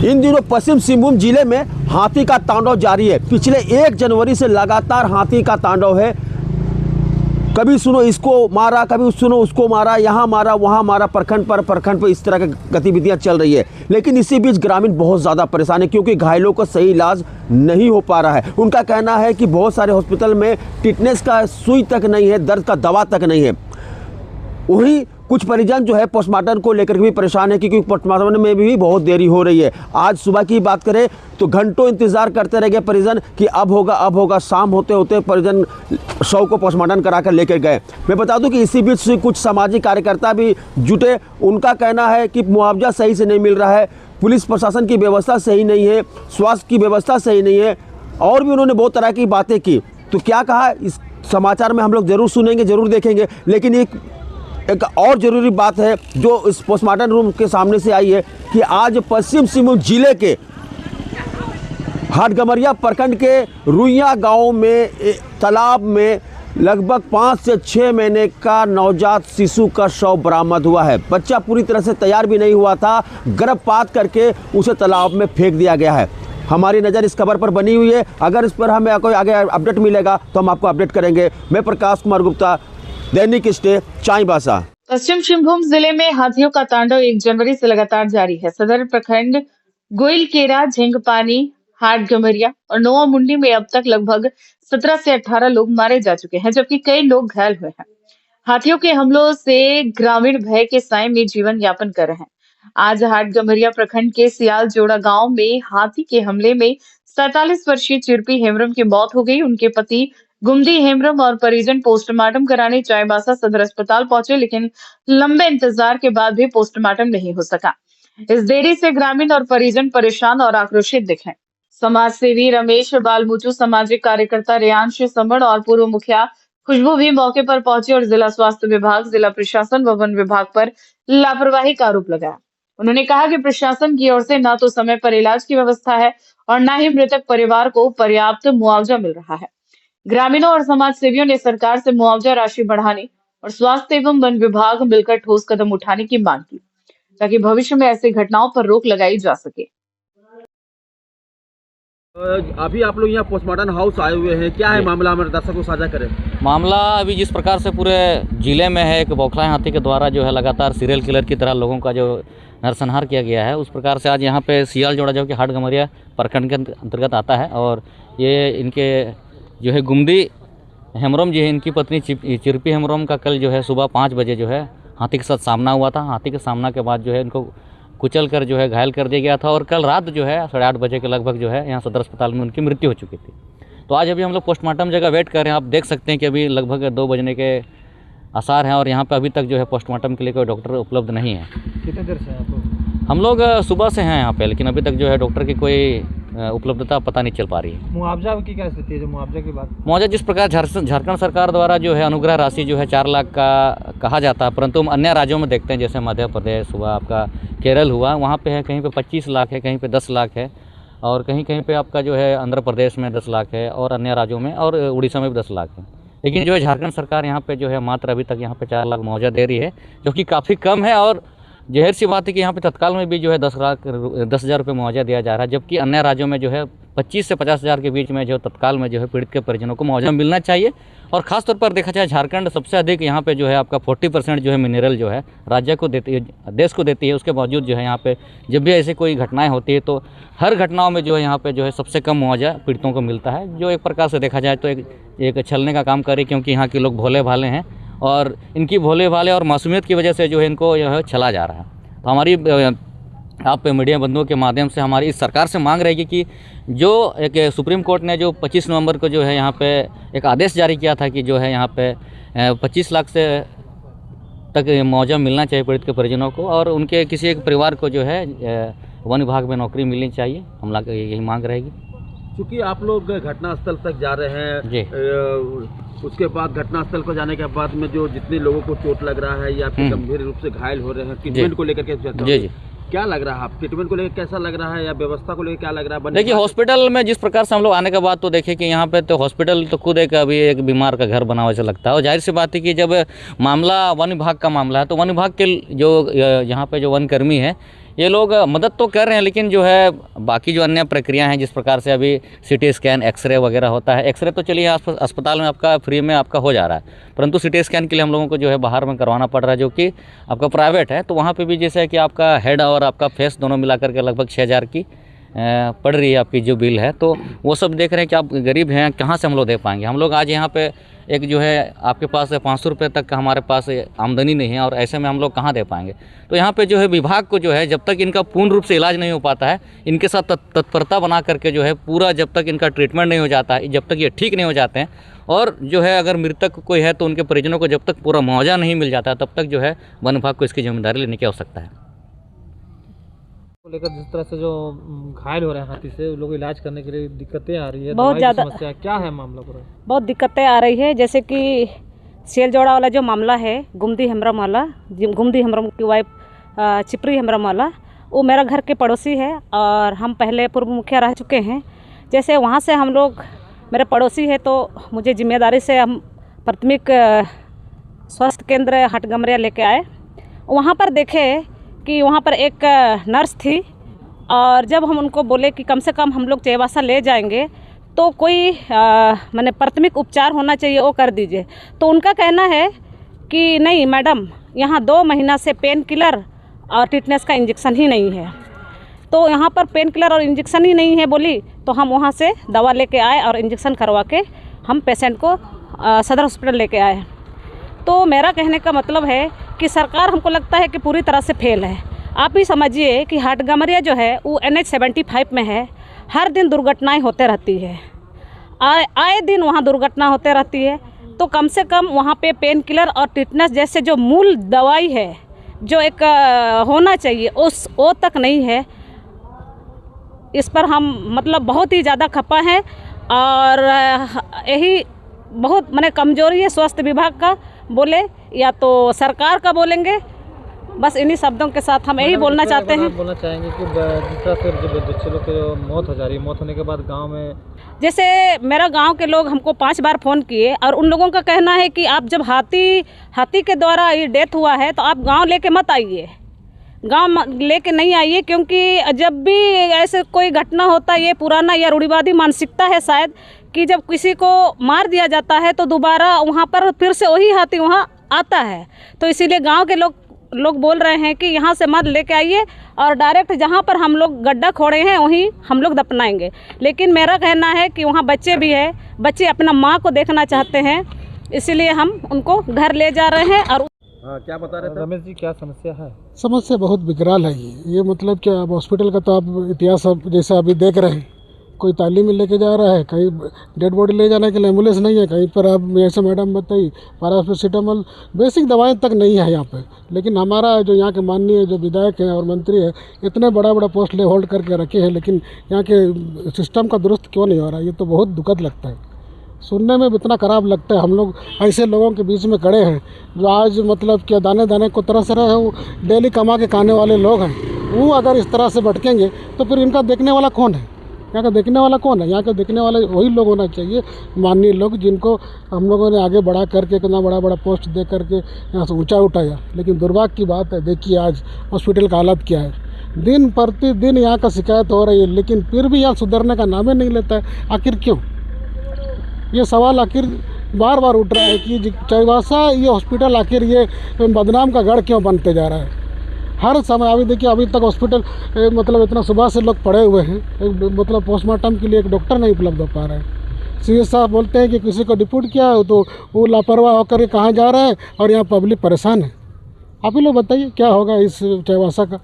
इन दिनों पश्चिम सिंहभूम जिले में हाथी का तांडव जारी है। पिछले 1 जनवरी से लगातार हाथी का तांडव है। कभी सुनो इसको मारा, कभी सुनो उसको मारा, यहाँ मारा वहाँ मारा, प्रखंड पर इस तरह की गतिविधियाँ चल रही है। लेकिन इसी बीच ग्रामीण बहुत ज़्यादा परेशान है क्योंकि घायलों को सही इलाज नहीं हो पा रहा है। उनका कहना है कि बहुत सारे हॉस्पिटल में टिटनेस का सुई तक नहीं है, दर्द का दवा तक नहीं है। वहीं कुछ परिजन जो है पोस्टमार्टम को लेकर भी परेशान है क्योंकि पोस्टमार्टम में भी बहुत देरी हो रही है। आज सुबह की बात करें तो घंटों इंतजार करते रह गए परिजन कि अब होगा। शाम होते होते परिजन शव को पोस्टमार्टम करा कर लेकर गए। मैं बता दूं कि इसी बीच कुछ सामाजिक कार्यकर्ता भी जुटे। उनका कहना है कि मुआवजा सही से नहीं मिल रहा है, पुलिस प्रशासन की व्यवस्था सही नहीं है, स्वास्थ्य की व्यवस्था सही नहीं है, और भी उन्होंने बहुत तरह की बातें की। तो क्या कहा इस समाचार में हम लोग जरूर सुनेंगे, जरूर देखेंगे। लेकिन एक और ज़रूरी बात है जो इस पोस्टमार्टम रूम के सामने से आई है कि आज पश्चिम सिंहभूम जिले के हाटगमरिया प्रखंड के रुइया गांव में तालाब में लगभग 5 से 6 महीने का नवजात शिशु का शव बरामद हुआ है। बच्चा पूरी तरह से तैयार भी नहीं हुआ था, गर्भपात करके उसे तालाब में फेंक दिया गया है। हमारी नज़र इस खबर पर बनी हुई है। अगर इस पर हमें कोई आगे अपडेट मिलेगा तो हम आपको अपडेट करेंगे। मैं प्रकाश कुमार गुप्ता, दैनिक स्टे, चाईबासा। पश्चिम सिंहभूम जिले में हाथियों का तांडव 1 जनवरी से लगातार जारी है। सदर प्रखंड गोइलकेरा, झिंगपानी, हाटगमरिया और नोआ मुंडी में अब तक लगभग 17 से 18 लोग मारे जा चुके हैं, जबकि कई लोग घायल हुए हैं। हाथियों के हमलों से ग्रामीण भय के साए में जीवन यापन कर रहे हैं। आज हाटगमरिया प्रखंड के सियाल जोड़ा गांव में हाथी के हमले में 47 वर्षीय चिरपी हेम्ब्रम की मौत हो गई। उनके पति गुमदी हेम्ब्रम और परिजन पोस्टमार्टम कराने चाईबासा सदर अस्पताल पहुंचे, लेकिन लंबे इंतजार के बाद भी पोस्टमार्टम नहीं हो सका। इस देरी से ग्रामीण और परिजन परेशान और आक्रोशित दिखे। समाज सेवी रमेश बालमुचू, सामाजिक कार्यकर्ता रेयांश समण और पूर्व मुखिया खुशबू भी मौके पर पहुंचे और जिला स्वास्थ्य विभाग, जिला प्रशासन व वन विभाग पर लापरवाही का आरोप लगाया। उन्होंने कहा कि प्रशासन की ओर से न तो समय पर इलाज की व्यवस्था है और न ही मृतक परिवार को पर्याप्त मुआवजा मिल रहा है। ग्रामीणों और समाज सेवियों ने सरकार से मुआवजा राशि बढ़ाने और स्वास्थ्य एवं वन विभाग मिलकर ठोस कदम उठाने की मांग की ताकि भविष्य में ऐसी घटनाओं पर रोक लगाई जा सके। अभी आप लोग यहाँ पोस्टमार्टम हाउस आए हुए हैं, क्या है मामला, हमारे दर्शकों को साझा करें। मामला अभी जिस प्रकार से पूरे जिले में है, एक बौखलाए हाथी के द्वारा जो है लगातार सीरियल किलर की तरह लोगों का जो नरसंहार किया गया है, उस प्रकार से आज यहाँ पे सियाल जोड़ा जो कि हाटगमरिया प्रखंड के अंतर्गत आता है और ये इनके जो है गुमदी हेम्ब्रम जी है, इनकी पत्नी चिरपी हेम्ब्रम का कल जो है सुबह 5 बजे जो है हाथी के साथ सामना हुआ था। हाथी के सामना के बाद जो है इनको कुचल कर जो है घायल कर दिया गया था और कल रात जो है 8:30 बजे के लगभग जो है यहाँ सदर अस्पताल में उनकी मृत्यु हो चुकी थी। तो आज अभी हम लोग पोस्टमार्टम जगह वेट कर रहे हैं। आप देख सकते हैं कि अभी लगभग 2 बजने के आसार हैं और यहाँ पे अभी तक जो है पोस्टमार्टम के लिए कोई डॉक्टर उपलब्ध नहीं है। कितने देर से आप? हम लोग सुबह से हैं यहाँ पे, लेकिन अभी तक जो है डॉक्टर की कोई उपलब्धता पता नहीं चल पा रही है। मुआवजा की क्या स्थिति है? जो मुआवजा की बात, मुआवजा जिस प्रकार झारखंड सरकार द्वारा जो है अनुग्रह राशि जो है 4 लाख का कहा जाता है, परंतु हम अन्य राज्यों में देखते हैं जैसे मध्य प्रदेश हुआ, आपका केरल हुआ, वहाँ पे है कहीं पे 25 लाख है, कहीं पे 10 लाख है और कहीं कहीं पे आपका जो है आंध्र प्रदेश में 10 लाख है और अन्य राज्यों में और उड़ीसा में भी 10 लाख है। लेकिन जो है झारखंड सरकार यहाँ पे जो है मात्र अभी तक यहाँ पे 4 लाख मुआवजा दे रही है, जो कि काफ़ी कम है। और ज़ाहिर सी बात है कि यहाँ पे तत्काल में भी जो है 10,000 रुपये मुआवजा दिया जा रहा है, जबकि अन्य राज्यों में जो है 25 से 50,000 के बीच में जो तत्काल में जो है पीड़ित के परिजनों को मुआवजा मिलना चाहिए। और ख़ासतौर पर देखा जाए झारखंड सबसे अधिक यहाँ पे जो है आपका 40% जो है मिनरल जो है राज्य को देती है, देश को देती है। उसके बावजूद जो है यहाँ पे जब भी ऐसी कोई घटनाएं होती है तो हर घटनाओं में जो है यहाँ पे जो है सबसे कम मुआवजा पीड़ितों को मिलता है, जो एक प्रकार से देखा जाए तो एक छलने का काम करे, क्योंकि यहाँ के लोग भोले भाले हैं और इनकी भोले भाले और मासूमियत की वजह से जो है इनको जो है छला जा रहा है। तो हमारी आप मीडिया बंधुओं के माध्यम से हमारी इस सरकार से मांग रहेगी कि जो एक सुप्रीम कोर्ट ने जो 25 नवंबर को जो है यहाँ पे एक आदेश जारी किया था कि जो है यहाँ पे 25 लाख से तक मुआवजा मिलना चाहिए पीड़ित के परिजनों को और उनके किसी एक परिवार को जो है वन विभाग में नौकरी मिलनी चाहिए, हम लोग यही मांग रहेगी। क्योंकि आप लोग घटनास्थल तक जा रहे हैं जी, उसके बाद घटनास्थल को जाने के बाद में जो जितने लोगों को चोट लग रहा है या फिर गंभीर रूप से घायल हो रहे हैं, ट्रीटमेंट को लेकर के क्या लग रहा है? आप ट्रीटमेंट को लेकर कैसा लग रहा है या व्यवस्था को लेकर क्या लग रहा है? देखिए हॉस्पिटल में जिस प्रकार से हम लोग आने के बाद तो देखिए कि यहाँ पे तो हॉस्पिटल तो खुद एक अभी एक बीमार का घर बना हुआ ऐसा लगता है। और जाहिर सी बात है कि जब मामला वन विभाग का मामला है तो वन विभाग के जो यहाँ पे जो वन कर्मी है ये लोग मदद तो कर रहे हैं, लेकिन जो है बाकी जो अन्य प्रक्रिया हैं, जिस प्रकार से अभी सिटी स्कैन, एक्सरे वगैरह होता है, एक्सरे तो चलिए अस्पताल में आपका फ्री में आपका हो जा रहा है, परंतु सिटी स्कैन के लिए हम लोगों को जो है बाहर में करवाना पड़ रहा है, जो कि आपका प्राइवेट है। तो वहाँ पे भी जैसे कि आपका हेड और आपका फेस दोनों मिला करके लगभग 6,000 की पड़ रही है आपकी जो बिल है। तो वो सब देख रहे हैं कि आप गरीब हैं, कहाँ से हम लोग दे पाएंगे। हम लोग आज यहाँ पे एक जो है आपके पास 500 रुपये तक का हमारे पास आमदनी नहीं है, और ऐसे में हम लोग कहाँ दे पाएंगे। तो यहाँ पे जो है विभाग को जो है जब तक इनका पूर्ण रूप से इलाज नहीं हो पाता है, इनके साथ तत्परता बना करके जो है पूरा जब तक इनका ट्रीटमेंट नहीं हो जाता है, जब तक ये ठीक नहीं हो जाते हैं, और जो है अगर मृतक कोई है तो उनके परिजनों को जब तक पूरा मुआवजा नहीं मिल जाता, तब तक जो है वन विभाग को इसकी जिम्मेदारी लेने की आवश्यकता है। को लेकर जिस तरह से जो घायल हो रहे हैं हाथी से, वो लोग इलाज करने के लिए दिक्कतें आ रही है, बहुत दवाई की ज़्यादा समस्या क्या है मामला पूरा? बहुत दिक्कतें आ रही है। जैसे कि सेल जोड़ा वाला जो मामला है, गुमदी हेम्ब्रम वाला, गुमदी हेम्ब्रम की वाइफ चिपरी हेम्ब्रम वाला, वो मेरा घर के पड़ोसी है और हम पहले पूर्व मुखिया रह चुके हैं। जैसे वहाँ से हम लोग मेरे पड़ोसी है, तो मुझे जिम्मेदारी से हम प्राथमिक स्वास्थ्य केंद्र हटगमरिया लेके आए। वहाँ पर देखे कि वहाँ पर एक नर्स थी, और जब हम उनको बोले कि कम से कम हम लोग चेवासा ले जाएंगे तो कोई माने प्राथमिक उपचार होना चाहिए, वो कर दीजिए। तो उनका कहना है कि नहीं मैडम, यहाँ 2 महीना से पेन किलर और टिटनेस का इंजेक्शन ही नहीं है। तो यहाँ पर पेन किलर और इंजेक्शन ही नहीं है बोली, तो हम वहाँ से दवा लेके आए और इंजेक्शन करवा के हम पेशेंट को सदर हॉस्पिटल लेके आए। तो मेरा कहने का मतलब है कि सरकार हमको लगता है कि पूरी तरह से फेल है। आप ही समझिए कि हटगमरिया जो है वो NH 75 में है। हर दिन दुर्घटनाएं होते रहती है, आए दिन वहाँ दुर्घटना होते रहती है। तो कम से कम वहाँ पे पेन किलर और टिटनेस जैसे जो मूल दवाई है, जो एक होना चाहिए, वो तक नहीं है। इस पर हम मतलब बहुत ही ज़्यादा खपा हैं, और यही बहुत माने कमजोरी है स्वास्थ्य विभाग का, बोले या तो सरकार का बोलेंगे। बस इन्हीं शब्दों के साथ हम यही बोलना चाहते हैं। बोलना चाहेंगे कि जिस तरह से जब बच्चे लोग की जो मौत हो जा रही है, मौत होने के बाद गांव में, जैसे मेरा गांव के लोग हमको 5 बार फ़ोन किए, और उन लोगों का कहना है कि आप जब हाथी के द्वारा ये डेथ हुआ है तो आप गांव लेके मत आइए, गांव लेके नहीं आइए, क्योंकि जब भी ऐसे कोई घटना होता है, ये पुराना या रूढ़िवादी मानसिकता है शायद, कि जब किसी को मार दिया जाता है तो दोबारा वहाँ पर फिर से वही हाथी वहाँ आता है। तो इसीलिए गांव के लोग बोल रहे हैं कि यहाँ से मत लेके आइए, और डायरेक्ट जहाँ पर हम लोग गड्ढा खोड़े हैं वहीं हम लोग दफनाएंगे। लेकिन मेरा कहना है कि वहाँ बच्चे भी हैं, बच्चे अपना माँ को देखना चाहते हैं, इसीलिए हम उनको घर ले जा रहे हैं। और क्या बता रहे थे रमेश जी, क्या समस्या है? समस्या बहुत विकराल है ये मतलब क्या, अब हॉस्पिटल का तो आप इतिहास अब जैसे अभी देख रहे हैं, कोई तालीम में लेके जा रहा है, कहीं डेड बॉडी ले जाने के लिए एम्बुलेंस नहीं है, कहीं पर आप जैसे मैडम बताई पैरासिटामोल, बेसिक दवाएं तक नहीं है यहाँ पे। लेकिन हमारा जो यहाँ के माननीय जो विधायक हैं और मंत्री है, इतने बड़ा पोस्ट ले होल्ड करके रखे हैं, लेकिन यहाँ के सिस्टम का दुरुस्त क्यों नहीं हो रहा, ये तो बहुत दुखद लगता है। सुनने में इतना ख़राब लगता है। हम लोग ऐसे लोगों के बीच में खड़े हैं जो आज मतलब क्या दाने दाने को तरस रहे हैं, वो डेली कमा के खाने वाले लोग हैं। वो अगर इस तरह से भटकेंगे तो फिर इनका देखने वाला कौन है? यहाँ का देखने वाला कौन है? यहाँ का देखने वाला वही लोग होना चाहिए, माननीय लोग, जिनको हम लोगों ने आगे बढ़ा करके इतना बड़ा पोस्ट दे करके यहाँ से ऊंचा उठाया। लेकिन दुर्भाग्य की बात है, देखिए आज हॉस्पिटल का हालत क्या है। दिन प्रतिदिन यहाँ का शिकायत हो रही है, लेकिन फिर भी यहाँ सुधरने का नाम ही नहीं लेता है। आखिर क्यों? ये सवाल आखिर बार बार उठ रहा है कि चाईबासा ये हॉस्पिटल आखिर ये बदनाम का गढ़ क्यों बनते जा रहा है। हर समय अभी देखिए, अभी तक हॉस्पिटल मतलब इतना सुबह से लोग पड़े हुए हैं, मतलब पोस्टमार्टम के लिए एक डॉक्टर नहीं उपलब्ध हो पा रहा है। सीएस साहब बोलते हैं कि किसी को डिप्यूट किया हो तो वो लापरवाह होकर कहाँ जा रहा है, और यहाँ पब्लिक परेशान है। आप ही लोग बताइए क्या होगा इस चाईबासा का।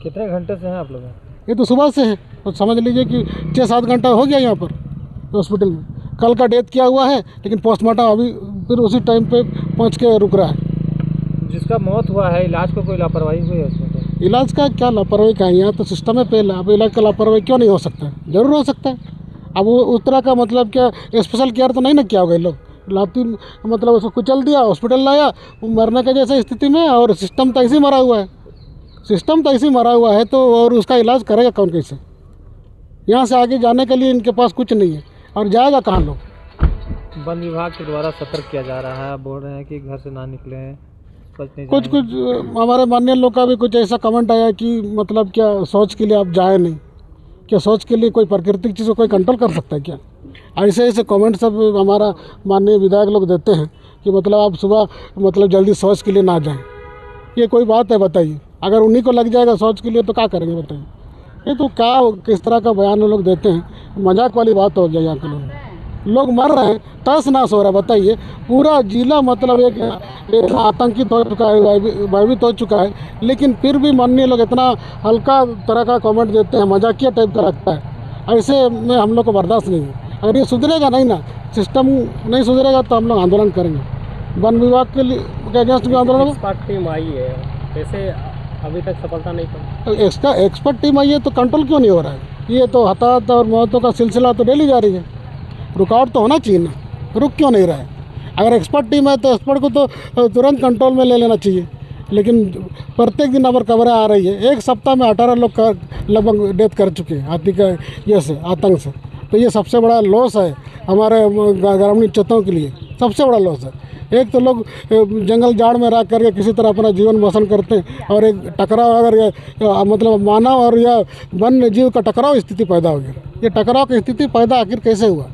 कितने घंटे से हैं आप लोग? ये तो सुबह से है, तो समझ लीजिए कि 6-7 घंटा हो गया यहाँ पर हॉस्पिटल में। कल का डेथ किया हुआ है, लेकिन पोस्टमार्टम अभी फिर उसी टाइम पे पहुँच के रुक रहा है। जिसका मौत हुआ है, इलाज को कोई लापरवाही हुई है उसमें? तो इलाज का क्या लापरवाही का है? यहाँ तो सिस्टम है पहले। अब इलाज का लापरवाही क्यों नहीं हो सकता है? जरूर हो सकता है। अब वो उस तरह का मतलब क्या स्पेशल केयर तो नहीं ना किया होगा लोग, लाती मतलब उसको कुचल दिया, हॉस्पिटल लाया मरने के जैसे स्थिति में, और सिस्टम तो ऐसे ही मरा हुआ है। सिस्टम तो ऐसे ही मरा हुआ है, तो और उसका इलाज करेगा कौन कैसे? यहाँ से आगे जाने के लिए इनके पास कुछ नहीं है, और जाएगा कहाँ लोग? वन विभाग के द्वारा सतर्क किया जा रहा है, बोल रहे हैं कि घर से ना निकलें, आसपास नहीं कुछ जाएं। कुछ हमारे माननीय लोग का भी कुछ ऐसा कमेंट आया कि मतलब क्या शौच के लिए आप जाए नहीं, क्या शौच के लिए कोई प्राकृतिक चीज़ को कोई कंट्रोल कर सकता है क्या? ऐसे ऐसे कमेंट सब हमारा माननीय विधायक लोग देते हैं कि मतलब आप सुबह मतलब जल्दी शौच के लिए ना जाएं। ये कोई बात है बताइए? अगर उन्हीं को लग जाएगा शौच के लिए तो क्या करेंगे बताइए? ये तो क्या किस तरह का बयान वो लोग देते हैं, मजाक वाली बात हो गया। यहाँ के लोग मर रहे हैं, तहस नहस हो रहा है। बताइए, पूरा जिला मतलब एक आतंकित हो चुका है, भयभीत हो चुका है, लेकिन फिर भी माननीय लोग इतना हल्का तरह का कमेंट देते हैं, मजाकिया टाइप का लगता है। ऐसे में हम लोग को बर्दाश्त नहीं है। अगर ये सुधरेगा नहीं ना, सिस्टम नहीं सुधरेगा तो हम लोग आंदोलन करेंगे। वन विभाग के अगेंस्ट भी आंदोलन। एक्सपर्ट टीम आई है, कैसे अभी तक सफलता नहीं पाई? तो इसका एक्सपर्ट टीम आई है तो कंट्रोल क्यों नहीं हो रहा है? ये तो हताहत और मौतों का सिलसिला तो डेली जारी है। रुकावट तो होना चाहिए ना, रुक क्यों नहीं रहा है? अगर एक्सपर्ट टीम है तो एक्सपर्ट को तो तुरंत कंट्रोल में ले लेना चाहिए, लेकिन प्रत्येक दिन अगर खबरें आ रही है, एक सप्ताह में 18 लोग का लगभग डेथ कर चुके हैं हाथी का ये से आतंक से। तो ये सबसे बड़ा लॉस है हमारे ग्रामीण क्षेत्रों के लिए, सबसे बड़ा लॉस है। एक तो लोग जंगल जाड़ में रह करके किसी तरह अपना जीवन बसर करते हैं, और एक टकराव अगर मतलब मानव और या वन्य जीव का टकराव स्थिति पैदा हो गया। ये टकराव की स्थिति पैदा आखिर कैसे हुआ?